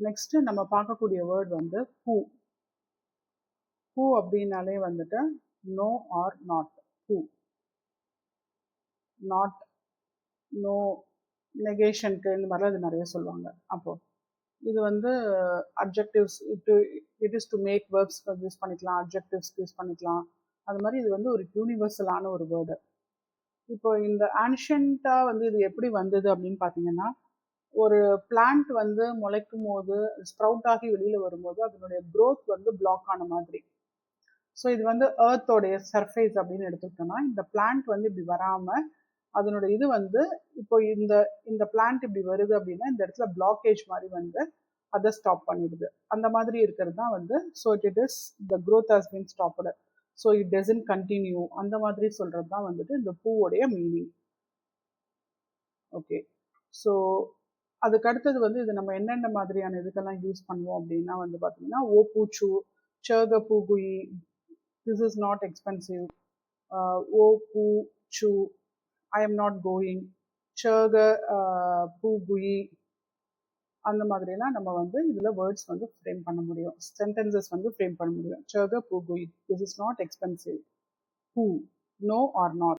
Next நம்ம பார்க்கக்கூடிய word வந்து who. who அப்படின்னாலே வந்துட்டு no or not. who, not, no, நெகேஷனுக்கு இந்த மாதிரிலாம் இது நிறைய சொல்லுவாங்க. அப்போ இது வந்து objectives, it is to make verbs use பண்ணிக்கலாம், அப்ஜெக்டிவ்ஸ்க்கு யூஸ் பண்ணிக்கலாம். அது மாதிரி இது வந்து ஒரு யூனிவர்சலான ஒரு வேர்டு. இப்போ இந்த ஆன்ஷியண்ட்டாக வந்து இது எப்படி வந்தது அப்படின்னு பார்த்தீங்கன்னா, ஒரு பிளான்ட் வந்து முளைக்கும் போது ஸ்ப்ரவுட் ஆகி வெளியில் வரும்போது அதனுடைய க்ரோத் வந்து பிளாக் ஆன மாதிரி. ஸோ இது வந்து ஏர்த்தோடைய சர்ஃபேஸ் அப்படின்னு எடுத்துக்கிட்டோம்னா, இந்த பிளான்ட் வந்து இப்படி வராமல் அதனுடைய இது வந்து இப்போ இந்த பிளான்ட் இப்படி வருது அப்படின்னா இந்த இடத்துல பிளாக்கேஜ் மாதிரி வந்து அதை ஸ்டாப் பண்ணிடுது. அந்த மாதிரி இருக்கிறது தான் வந்து so it is the growth has been stopped, so it doesn't continue, அந்த மாதிரி சொல்கிறது தான் வந்துட்டு இந்த பூவோடைய மீனிங். ஓகே, ஸோ அதுக்கு அடுத்தது வந்து இது நம்ம என்னென்ன மாதிரியான இதுக்கெல்லாம் யூஸ் பண்ணுவோம் அப்படின்னா வந்து பார்த்தீங்கன்னா, ஓ பூச்சு, சேக பூகுயி, திஸ் இஸ் நாட் எக்ஸ்பென்சிவ், ஓ பூ சு, ஐ எம் நாட் கோயிங், சேக பூகுயி, அந்த மாதிரிலாம் நம்ம வந்து இதில் வேர்ட்ஸ் வந்து ஃப்ரேம் பண்ண முடியும், சென்டென்சஸ் வந்து ஃப்ரேம் பண்ண முடியும். சேக பூகுயி, this is not expensive. Who, no or not.